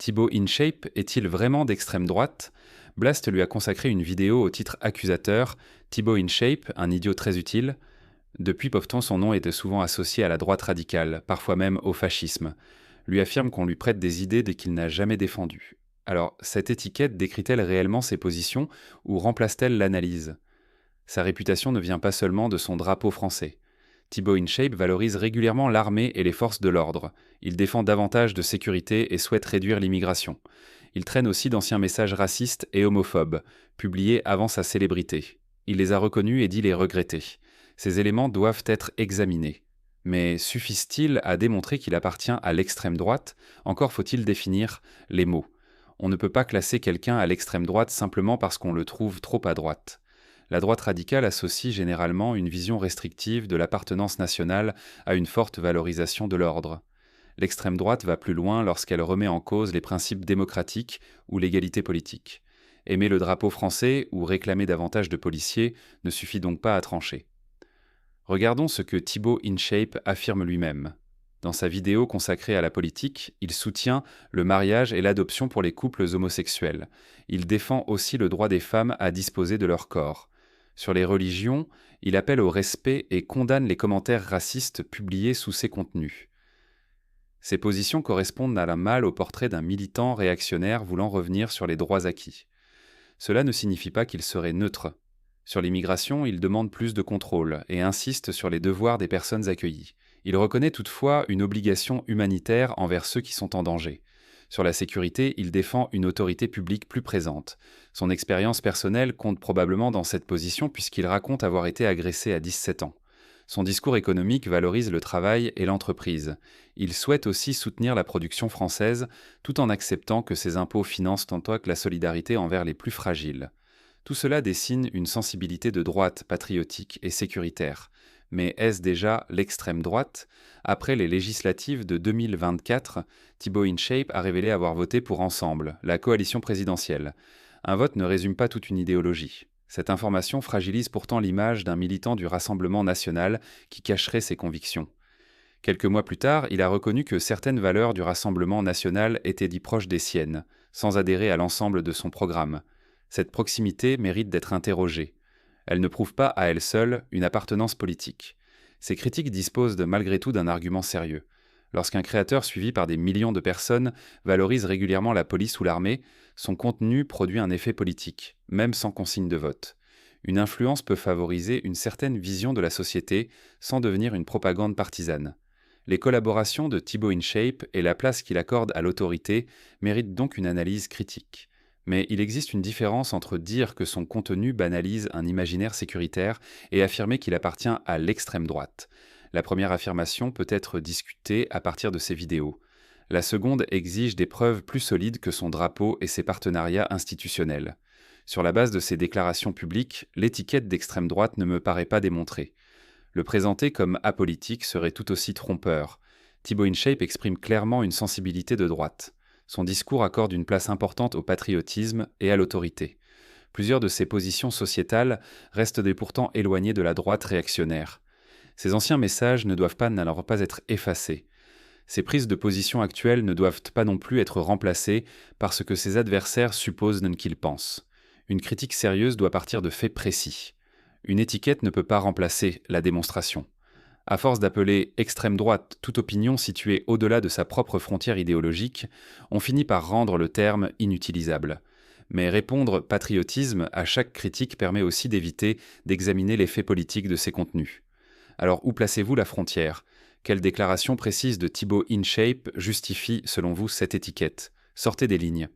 Thibaut InShape est-il vraiment d'extrême droite? Blast lui a consacré une vidéo au titre accusateur Thibaut InShape, un idiot très utile. Depuis, Pofton, son nom était souvent associé à la droite radicale, parfois même au fascisme. Lui affirme qu'on lui prête des idées dès qu'il n'a jamais défendu. Alors, cette étiquette décrit-elle réellement ses positions ou remplace-t-elle l'analyse? Sa réputation ne vient pas seulement de son drapeau français. Thibaut InShape valorise régulièrement l'armée et les forces de l'ordre. Il défend davantage de sécurité et souhaite réduire l'immigration. Il traîne aussi d'anciens messages racistes et homophobes, publiés avant sa célébrité. Il les a reconnus et dit les regretter. Ces éléments doivent être examinés. Mais suffisent-ils à démontrer qu'il appartient à l'extrême droite? Encore faut-il définir les mots. On ne peut pas classer quelqu'un à l'extrême droite simplement parce qu'on le trouve trop à droite. La droite radicale associe généralement une vision restrictive de l'appartenance nationale à une forte valorisation de l'ordre. L'extrême droite va plus loin lorsqu'elle remet en cause les principes démocratiques ou l'égalité politique. Aimer le drapeau français ou réclamer davantage de policiers ne suffit donc pas à trancher. Regardons ce que Thibaut InShape affirme lui-même. Dans sa vidéo consacrée à la politique, il soutient le mariage et l'adoption pour les couples homosexuels. Il défend aussi le droit des femmes à disposer de leur corps. Sur les religions, il appelle au respect et condamne les commentaires racistes publiés sous ses contenus. Ces positions correspondent à la mal au portrait d'un militant réactionnaire voulant revenir sur les droits acquis. Cela ne signifie pas qu'il serait neutre. Sur l'immigration, il demande plus de contrôle et insiste sur les devoirs des personnes accueillies. Il reconnaît toutefois une obligation humanitaire envers ceux qui sont en danger. Sur la sécurité, il défend une autorité publique plus présente. Son expérience personnelle compte probablement dans cette position puisqu'il raconte avoir été agressé à 17 ans. Son discours économique valorise le travail et l'entreprise. Il souhaite aussi soutenir la production française, tout en acceptant que ses impôts financent tant que la solidarité envers les plus fragiles. Tout cela dessine une sensibilité de droite patriotique et sécuritaire. Mais est-ce déjà l'extrême droite? Après les législatives de 2024, Thibaut InShape a révélé avoir voté pour Ensemble, la coalition présidentielle. Un vote ne résume pas toute une idéologie. Cette information fragilise pourtant l'image d'un militant du Rassemblement national qui cacherait ses convictions. Quelques mois plus tard, il a reconnu que certaines valeurs du Rassemblement national étaient dites proches des siennes, sans adhérer à l'ensemble de son programme. Cette proximité mérite d'être interrogée. Elle ne prouve pas à elle seule une appartenance politique. Ces critiques disposent malgré tout d'un argument sérieux. Lorsqu'un créateur suivi par des millions de personnes valorise régulièrement la police ou l'armée, son contenu produit un effet politique, même sans consigne de vote. Une influence peut favoriser une certaine vision de la société sans devenir une propagande partisane. Les collaborations de Thibaut InShape et la place qu'il accorde à l'autorité méritent donc une analyse critique. Mais il existe une différence entre dire que son contenu banalise un imaginaire sécuritaire et affirmer qu'il appartient à l'extrême droite. La première affirmation peut être discutée à partir de ses vidéos. La seconde exige des preuves plus solides que son drapeau et ses partenariats institutionnels. Sur la base de ses déclarations publiques, l'étiquette d'extrême droite ne me paraît pas démontrée. Le présenter comme apolitique serait tout aussi trompeur. Thibaut InShape exprime clairement une sensibilité de droite. Son discours accorde une place importante au patriotisme et à l'autorité. Plusieurs de ses positions sociétales restent pourtant éloignées de la droite réactionnaire. Ces anciens messages ne doivent n'alors pas être effacés. Ces prises de position actuelles ne doivent pas non plus être remplacées par ce que ses adversaires supposent qu'il pense. Une critique sérieuse doit partir de faits précis. Une étiquette ne peut pas remplacer la démonstration. À force d'appeler extrême droite toute opinion située au-delà de sa propre frontière idéologique, on finit par rendre le terme inutilisable. Mais répondre patriotisme à chaque critique permet aussi d'éviter d'examiner l'effet politique de ses contenus. Alors où placez-vous la frontière? Quelle déclaration précise de Thibaut InShape justifie, selon vous, cette étiquette? Sortez des lignes.